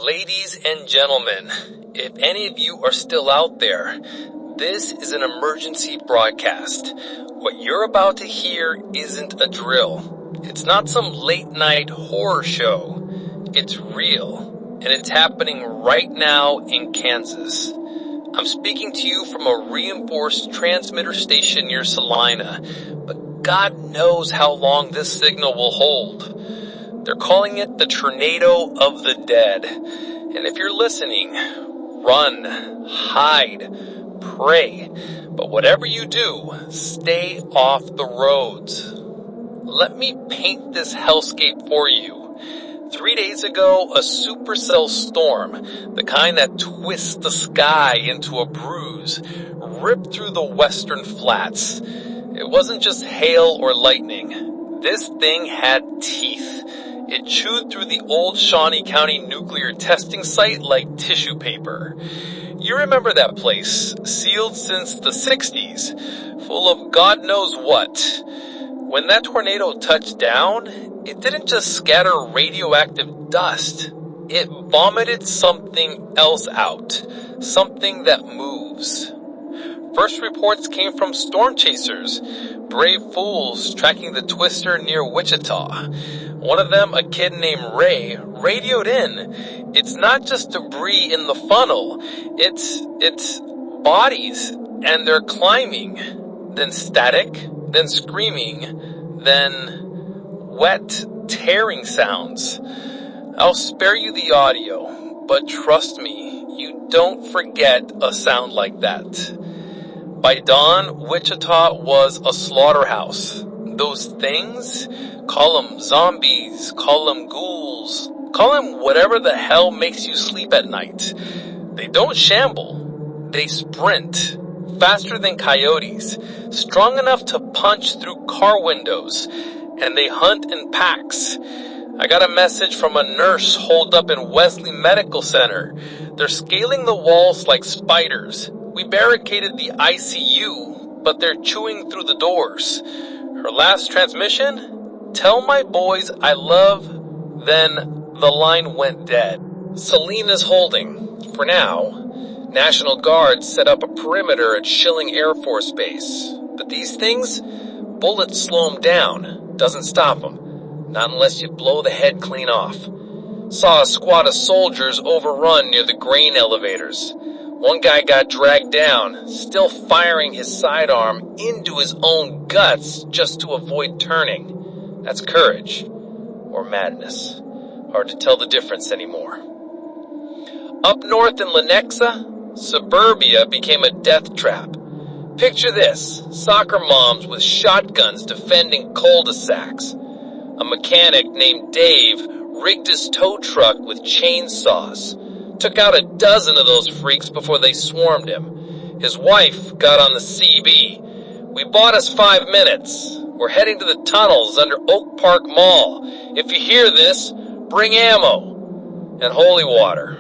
Ladies and gentlemen, if any of you are still out there, this is an emergency broadcast. What you're about to hear isn't a drill. It's not some late night horror show. It's real, and it's happening right now in Kansas. I'm speaking to you from a reinforced transmitter station near Salina, but God knows how long this signal will hold. They're calling it the tornado of the dead. And if you're listening, run, hide, pray. But whatever you do, stay off the roads. Let me paint this hellscape for you. 3 days ago, a supercell storm, the kind that twists the sky into a bruise, ripped through the western flats. It wasn't just hail or lightning. This thing had teeth. It chewed through the old Shawnee County nuclear testing site like tissue paper. You remember that place, sealed since the 60s, full of God knows what. When that tornado touched down, it didn't just scatter radioactive dust. It vomited something else out, something that moves. First reports came from storm chasers, brave fools tracking the twister near Wichita. One of them, a kid named Ray, radioed in. It's not just debris in the funnel. It's bodies, and they're climbing. Then static, then screaming, then wet, tearing sounds. I'll spare you the audio, but trust me, you don't forget a sound like that. By dawn, Wichita was a slaughterhouse. Those things, call them zombies, call them ghouls, call them whatever the hell makes you sleep at night. They don't shamble. They sprint, faster than coyotes, strong enough to punch through car windows, and they hunt in packs. I got a message from a nurse holed up in Wesley Medical Center. They're scaling the walls like spiders. We barricaded the ICU, but they're chewing through the doors. Her last transmission? Tell my boys I love, then the line went dead. Selena's holding. For now, National Guard set up a perimeter at Schilling Air Force Base. But these things, bullets slow them down. Doesn't stop them. Not unless you blow the head clean off. Saw a squad of soldiers overrun near the grain elevators. One guy got dragged down, still firing his sidearm into his own guts just to avoid turning. That's courage. Or madness. Hard to tell the difference anymore. Up north in Lenexa, suburbia became a death trap. Picture this, soccer moms with shotguns defending cul-de-sacs. A mechanic named Dave rigged his tow truck with chainsaws. Took out a dozen of those freaks before they swarmed him. His wife got on the CB. We bought us 5 minutes. We're heading to the tunnels under Oak Park Mall. If you hear this, bring ammo and holy water.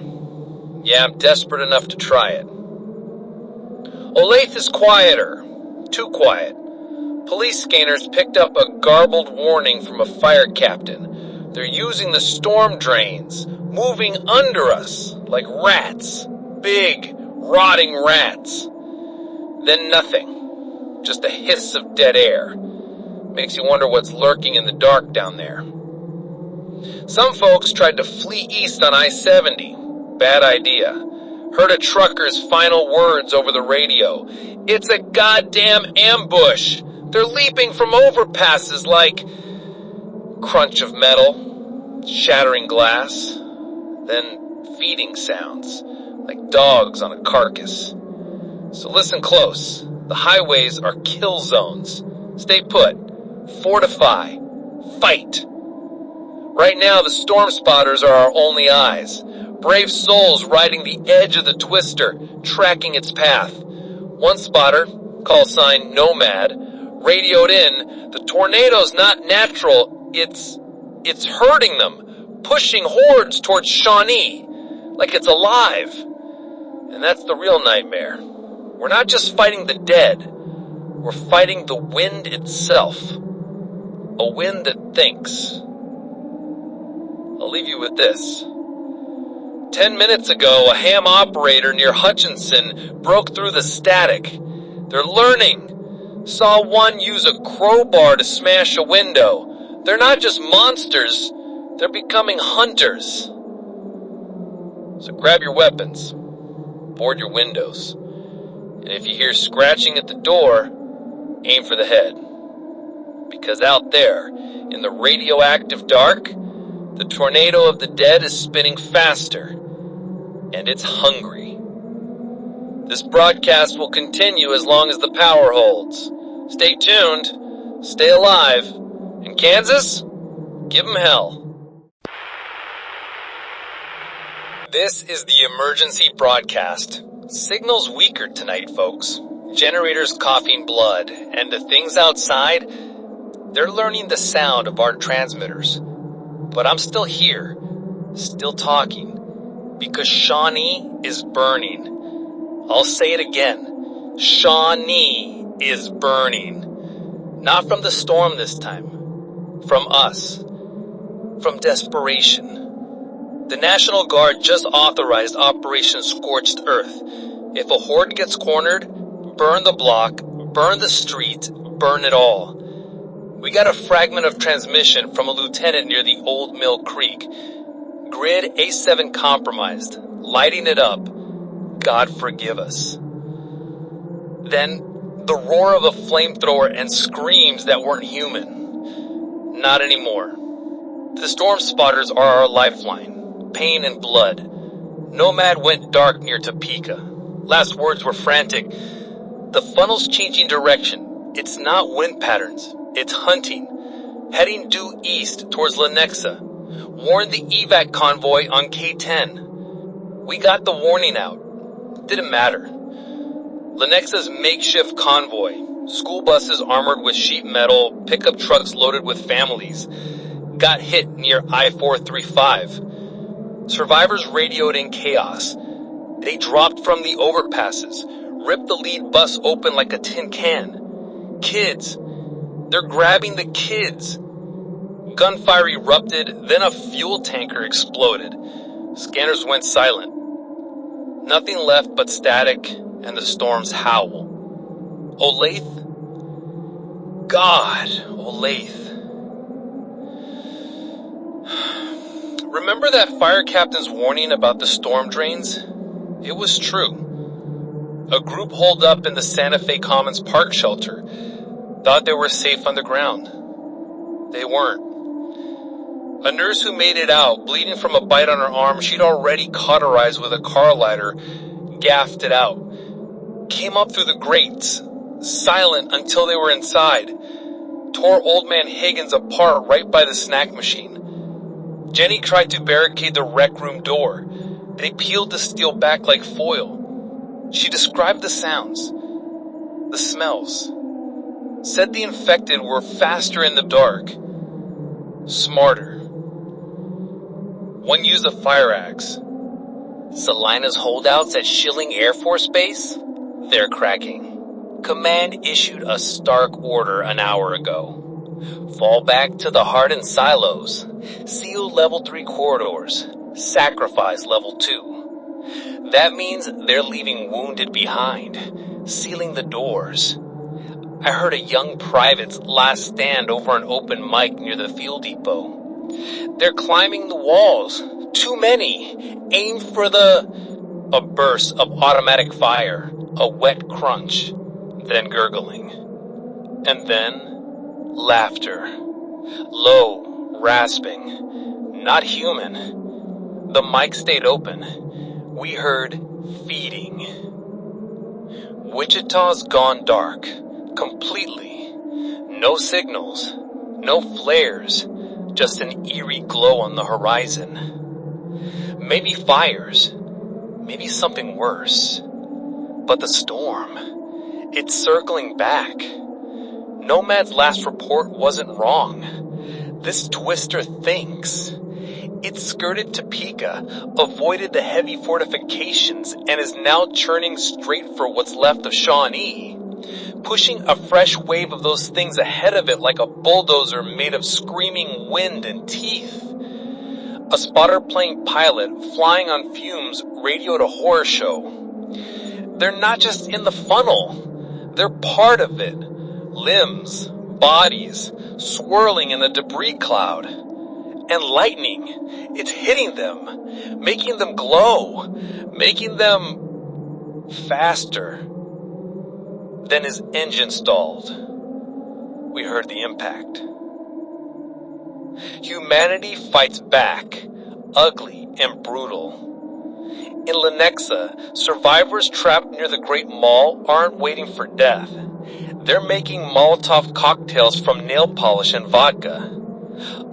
Yeah, I'm desperate enough to try it. Olathe is quieter. Too quiet. Police scanners picked up a garbled warning from a fire captain. They're using the storm drains, moving under us like rats. Big, rotting rats. Then nothing. Just a hiss of dead air. Makes you wonder what's lurking in the dark down there. Some folks tried to flee east on I-70. Bad idea. Heard a trucker's final words over the radio. It's a goddamn ambush. They're leaping from overpasses like... Crunch of metal. Shattering glass. Then feeding sounds. Like dogs on a carcass. So listen close. The highways are kill zones. Stay put. Fortify. Fight. Right now, the storm spotters are our only eyes. Brave souls riding the edge of the twister, tracking its path. One spotter, call sign Nomad, radioed in, the tornado's not natural, it's hurting them, pushing hordes towards Shawnee, like it's alive. And that's the real nightmare. We're not just fighting the dead, we're fighting the wind itself. A wind that thinks. I'll leave you with this. 10 minutes ago, a ham operator near Hutchinson broke through the static. They're learning. Saw one use a crowbar to smash a window. They're not just monsters, they're becoming hunters. So grab your weapons, board your windows, and if you hear scratching at the door, aim for the head. Because out there, in the radioactive dark, the tornado of the dead is spinning faster, and it's hungry. This broadcast will continue as long as the power holds. Stay tuned, stay alive, and Kansas, give 'em hell. This is the emergency broadcast. Signal's weaker tonight, folks. Generators coughing blood, and the things outside, they're learning the sound of our transmitters. But I'm still here, still talking, because Shawnee is burning. I'll say it again. Shawnee is burning. Not from the storm this time. From us. From desperation. The National Guard just authorized Operation Scorched Earth. If a horde gets cornered, burn the block, burn the street, burn it all. We got a fragment of transmission from a lieutenant near the Old Mill Creek. Grid A7 compromised, lighting it up. God forgive us. Then, the roar of a flamethrower and screams that weren't human. Not anymore. The storm spotters are our lifeline. Pain and blood. Nomad went dark near Topeka. Last words were frantic. The funnel's changing direction. It's not wind patterns. It's hunting. Heading due east towards Lenexa. Warn the evac convoy on K-10. We got the warning out. Didn't matter. Lenexa's makeshift convoy. School buses armored with sheet metal, pickup trucks loaded with families. Got hit near I-435. Survivors radioed in chaos. They dropped from the overpasses, ripped the lead bus open like a tin can. Kids. They're grabbing the kids. Gunfire erupted, then a fuel tanker exploded. Scanners went silent. Nothing left but static and the storm's howl. Olathe? God, Olathe. Remember that fire captain's warning about the storm drains? It was true. A group holed up in the Santa Fe Commons Park shelter. Thought they were safe underground. They weren't. A nurse who made it out, bleeding from a bite on her arm she'd already cauterized with a car lighter, gaffed it out. Came up through the grates, silent until they were inside. Tore old man Higgins apart right by the snack machine. Jenny tried to barricade the rec room door. They peeled the steel back like foil. She described the sounds, the smells. Said the infected were faster in the dark, smarter. One used a fire axe. Salina's holdouts at Schilling Air Force Base? They're cracking. Command issued a stark order an hour ago. Fall back to the hardened silos. Seal level 3 corridors. Sacrifice level 2. That means they're leaving wounded behind. Sealing the doors. I heard a young private's last stand over an open mic near the fuel depot. They're climbing the walls. Too many. Aim for the... A burst of automatic fire. A wet crunch. Then gurgling. And then... laughter. Low, rasping. Not human. The mic stayed open. We heard feeding. Wichita's gone dark. Completely. No signals. No flares. Just an eerie glow on the horizon. Maybe fires. Maybe something worse. But the storm. It's circling back. Nomad's last report wasn't wrong. This twister thinks. It skirted Topeka, avoided the heavy fortifications, and is now churning straight for what's left of Shawnee. Pushing a fresh wave of those things ahead of it like a bulldozer made of screaming wind and teeth. A spotter plane pilot flying on fumes radioed a horror show. They're not just in the funnel, they're part of it. Limbs, bodies, swirling in the debris cloud. And lightning, it's hitting them, making them glow, making them faster. Then his engine stalled. We heard the impact. Humanity fights back, ugly and brutal. In Lenexa, survivors trapped near the Great Mall aren't waiting for death. They're making Molotov cocktails from nail polish and vodka.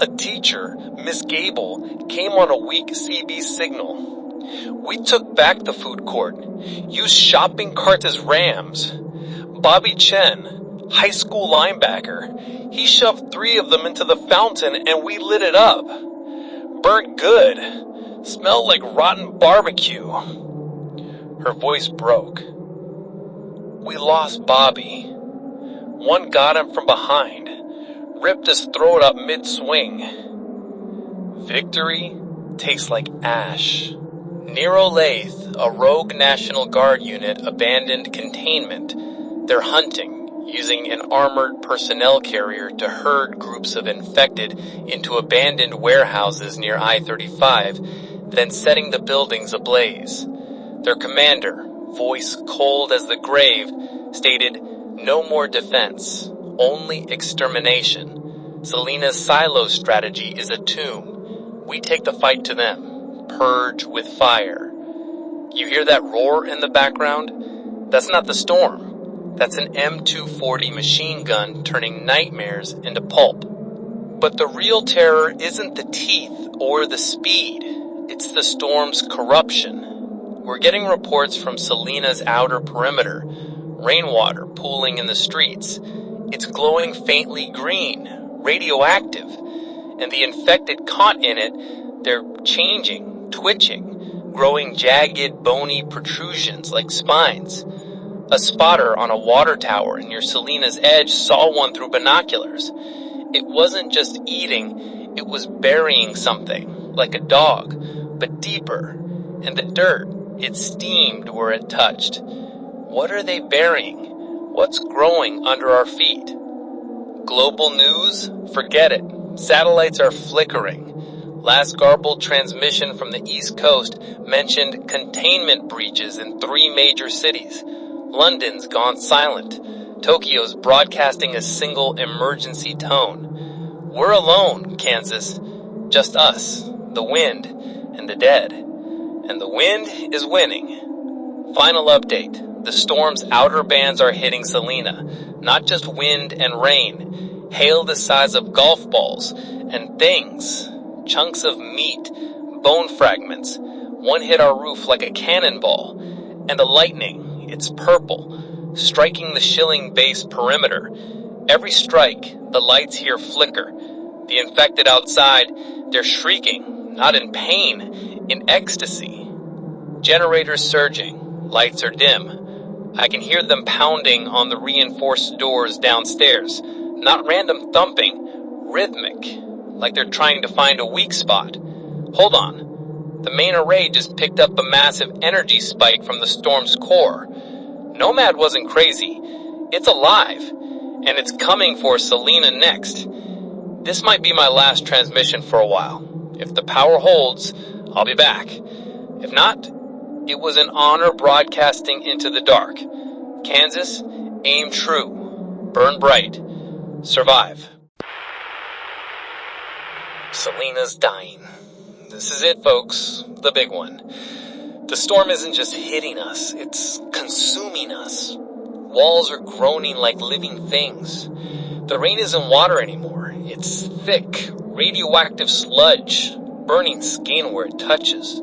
A teacher, Miss Gable, came on a weak CB signal. We took back the food court, used shopping carts as rams. Bobby Chen, high school linebacker, he shoved 3 of them into the fountain and we lit it up. Burnt good. Smelled like rotten barbecue. Her voice broke. We lost Bobby. One got him from behind, ripped his throat up mid-swing. Victory tastes like ash. Nero Lathe, a rogue National Guard unit, abandoned containment. They're hunting, using an armored personnel carrier to herd groups of infected into abandoned warehouses near I-35, then setting the buildings ablaze. Their commander, voice cold as the grave, stated, "No more defense, only extermination. Selena's silo strategy is a tomb. We take the fight to them, purge with fire." You hear that roar in the background? That's not the storm. That's an M240 machine gun turning nightmares into pulp. But the real terror isn't the teeth or the speed. It's the storm's corruption. We're getting reports from Selena's outer perimeter. Rainwater pooling in the streets. It's glowing faintly green, radioactive. And the infected caught in it, they're changing, twitching, growing jagged, bony protrusions like spines. A spotter on a water tower near Selena's edge saw one through binoculars. It wasn't just eating, it was burying something, like a dog, but deeper. And the dirt, it steamed where it touched. What are they burying? What's growing under our feet? Global news? Forget it. Satellites are flickering. Last garbled transmission from the East Coast mentioned containment breaches in 3 major cities. London's gone silent. Tokyo's broadcasting a single emergency tone. We're alone, Kansas. Just us, the wind, and the dead. And the wind is winning. Final update. The storm's outer bands are hitting Selena. Not just wind and rain. Hail the size of golf balls. And things. Chunks of meat. Bone fragments. One hit our roof like a cannonball. And the lightning. It's purple. Striking the Schilling base perimeter. Every strike, the lights here flicker. The infected outside, they're shrieking. Not in pain. In ecstasy. Generators surging. Lights are dim. I can hear them pounding on the reinforced doors downstairs. Not random thumping. Rhythmic. Like they're trying to find a weak spot. Hold on. The main array just picked up a massive energy spike from the storm's core. Nomad wasn't crazy. It's alive. And it's coming for Selena next. This might be my last transmission for a while. If the power holds, I'll be back. If not, it was an honor broadcasting into the dark. Kansas, aim true. Burn bright. Survive. Selena's dying. This is it, folks. The big one. The storm isn't just hitting us, it's consuming us. Walls are groaning like living things. The rain isn't water anymore. It's thick, radioactive sludge, burning skin where it touches.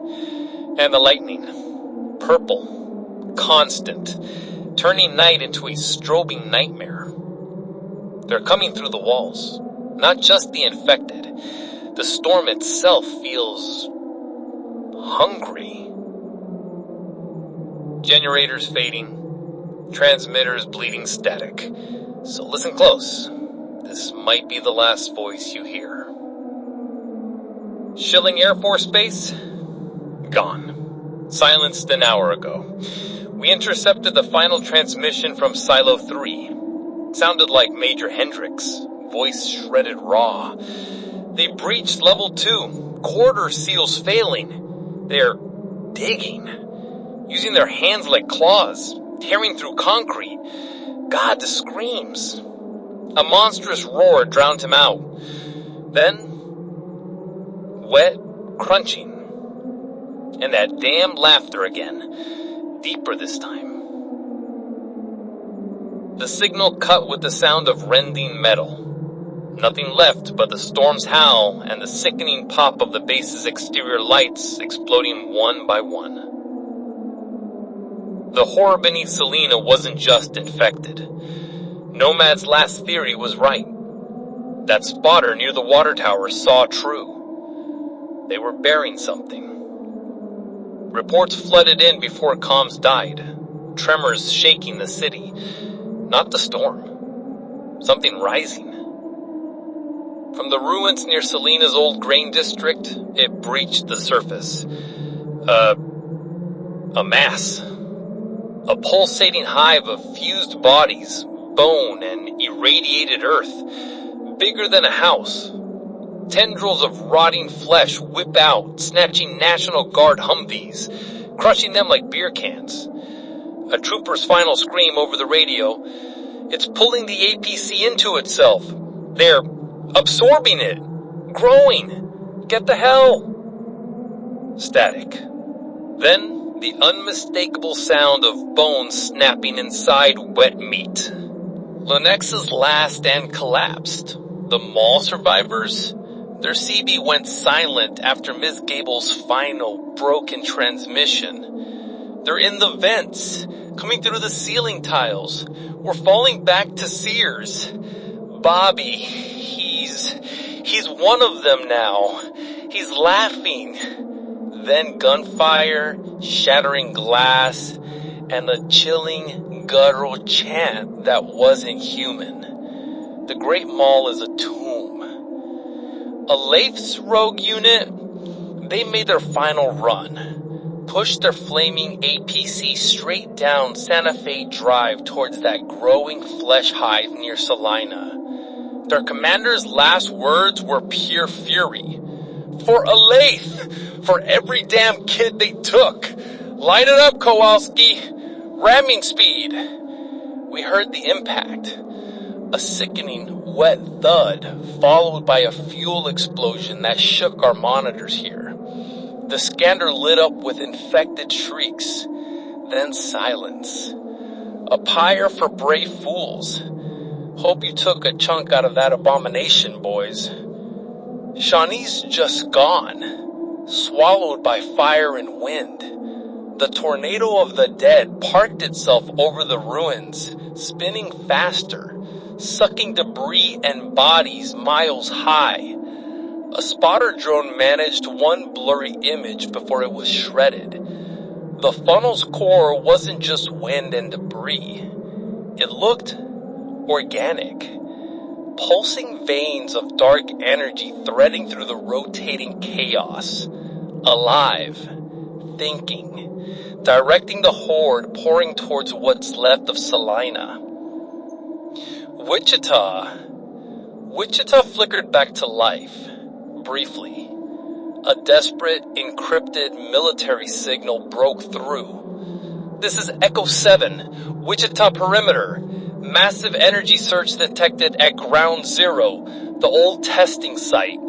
And the lightning. Purple. Constant. Turning night into a strobing nightmare. They're coming through the walls. Not just the infected. The storm itself feels hungry. Generators fading. Transmitters bleeding static. So listen close. This might be the last voice you hear. Shilling Air Force Base? Gone. Silenced an hour ago. We intercepted the final transmission from Silo 3. Sounded like Major Hendricks. Voice shredded raw. They breached level 2. Quarter seals failing. They're digging. Using their hands like claws. Tearing through concrete. God, the screams. A monstrous roar drowned him out. Then, wet crunching. And that damn laughter again. Deeper this time. The signal cut with the sound of rending metal. Nothing left but the storm's howl and the sickening pop of the base's exterior lights exploding one by one. The horror beneath Selena wasn't just infected. Nomad's last theory was right. That spotter near the water tower saw true. They were bearing something. Reports flooded in before comms died. Tremors shaking the city. Not the storm. Something rising. From the ruins near Selena's old grain district, it breached the surface. A mass. A pulsating hive of fused bodies, bone, and irradiated earth. Bigger than a house. Tendrils of rotting flesh whip out, snatching National Guard Humvees, crushing them like beer cans. A trooper's final scream over the radio. It's pulling the APC into itself. They're absorbing it. Growing. Get the hell. Static. Then the unmistakable sound of bones snapping inside wet meat. Lunex's last stand collapsed. The mall survivors, their CB went silent after Ms. Gable's final broken transmission. They're in the vents, coming through the ceiling tiles. We're falling back to Sears. Bobby, he's one of them now. He's laughing. Then gunfire, shattering glass, and a chilling, guttural chant that wasn't human. The Great Mall is a tomb. A Leif's rogue unit, they made their final run. Pushed their flaming APC straight down Santa Fe Drive towards that growing flesh hive near Salina. Their commander's last words were pure fury. For a Leif! For every damn kid they took! Light it up, Kowalski! Ramming speed! We heard the impact. A sickening, wet thud, followed by a fuel explosion that shook our monitors here. The scanner lit up with infected shrieks, then silence. A pyre for brave fools. Hope you took a chunk out of that abomination, boys. Shawnee's just gone, swallowed by fire and wind. The tornado of the dead parked itself over the ruins, spinning faster, sucking debris and bodies miles high. A spotter drone managed one blurry image before it was shredded. The funnel's core wasn't just wind and debris. It looked organic. Pulsing veins of dark energy threading through the rotating chaos. Alive. Thinking. Directing the horde pouring towards what's left of Salina. Wichita flickered back to life, briefly. A desperate, encrypted military signal broke through. This is Echo 7, Wichita perimeter. Massive energy surge detected at Ground Zero, the old testing site.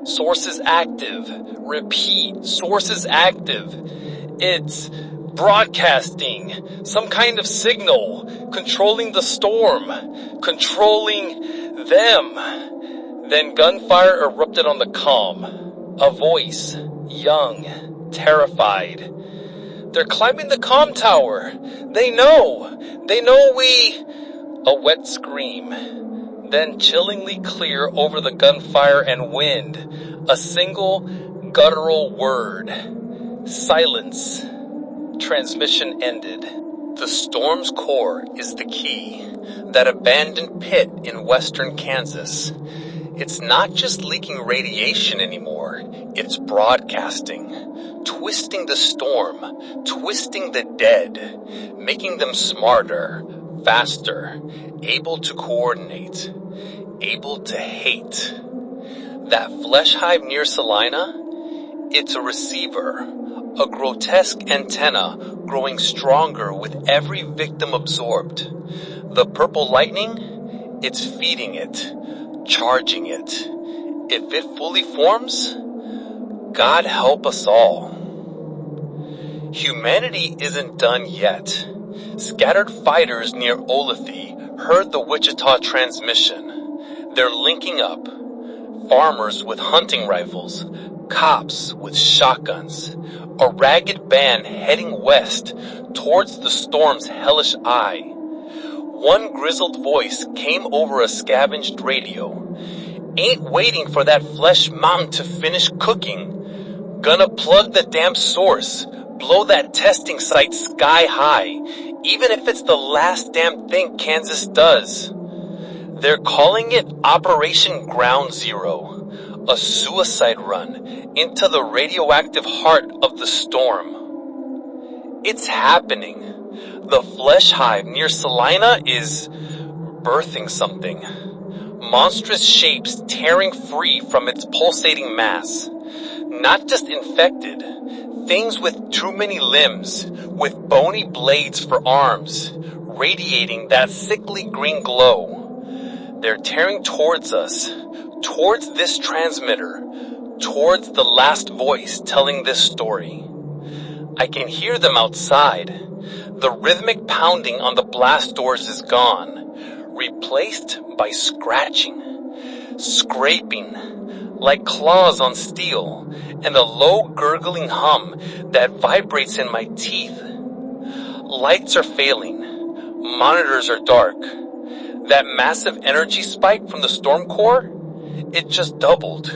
Sources active. Repeat, sources active. It's broadcasting, some kind of signal, controlling the storm, controlling them. Then gunfire erupted on the comm. A voice, young, terrified. They're climbing the comm tower. They know we... A wet scream, then chillingly clear over the gunfire and wind. A single guttural word. Silence. Transmission ended. The storm's core is the key. That abandoned pit in western Kansas. It's not just leaking radiation anymore, it's broadcasting, twisting the storm, twisting the dead, making them smarter, faster, able to coordinate, able to hate. That flesh hive near Salina, it's a receiver, a grotesque antenna growing stronger with every victim absorbed. The purple lightning, it's feeding it, charging it. If it fully forms, God help us all. Humanity isn't done yet. Scattered fighters near Olathe heard the Wichita transmission. They're linking up. Farmers with hunting rifles, cops with shotguns, a ragged band heading west towards the storm's hellish eye. One grizzled voice came over a scavenged radio. Ain't waiting for that flesh mountain to finish cooking. Gonna plug the damn source, blow that testing site sky high, even if it's the last damn thing Kansas does. They're calling it Operation Ground Zero, a suicide run into the radioactive heart of the storm. It's happening. The flesh hive near Salina is birthing something. Monstrous shapes tearing free from its pulsating mass. Not just infected, things with too many limbs, with bony blades for arms, radiating that sickly green glow. They're tearing towards us, towards this transmitter, towards the last voice telling this story. I can hear them outside. The rhythmic pounding on the blast doors is gone, replaced by scratching, scraping, like claws on steel, and a low gurgling hum that vibrates in my teeth. Lights are failing. Monitors are dark. That massive energy spike from the storm core, it just doubled,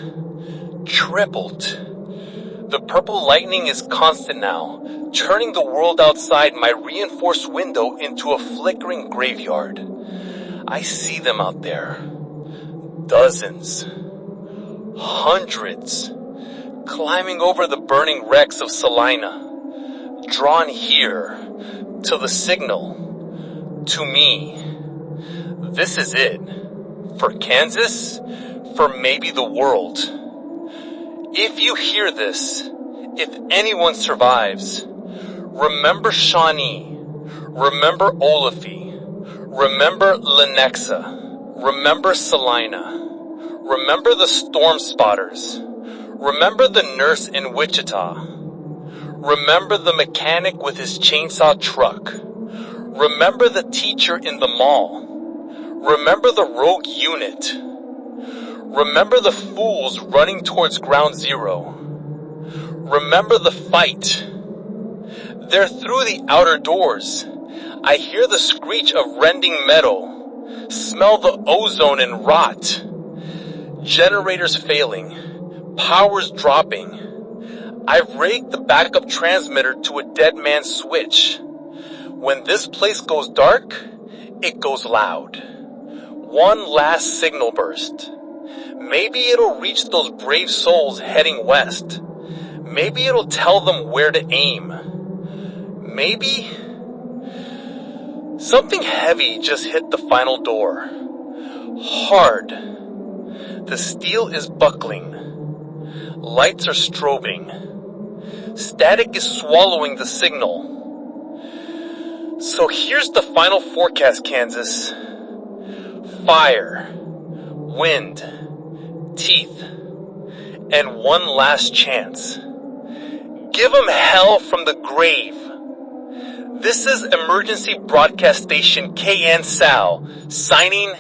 tripled. The purple lightning is constant now, turning the world outside my reinforced window into a flickering graveyard. I see them out there. Dozens, hundreds, climbing over the burning wrecks of Salina, drawn here, to the signal, to me. This is it. For Kansas, for maybe the world. If you hear this, if anyone survives, remember Shawnee, remember Olathe, remember Lenexa, remember Salina, remember the storm spotters, remember the nurse in Wichita, remember the mechanic with his chainsaw truck, remember the teacher in the mall, remember the rogue unit. Remember the fools running towards Ground Zero. Remember the fight. They're through the outer doors. I hear the screech of rending metal. Smell the ozone and rot. Generators failing. Powers dropping. I've rigged the backup transmitter to a dead man's switch. When this place goes dark, it goes loud. One last signal burst. Maybe it'll reach those brave souls heading west. Maybe it'll tell them where to aim. Maybe something heavy just hit the final door. Hard. The steel is buckling. Lights are strobing. Static is swallowing the signal. So here's the final forecast, Kansas. Fire, wind, teeth, and one last chance. Give 'em hell from the grave. This is Emergency Broadcast Station KN Sal, signing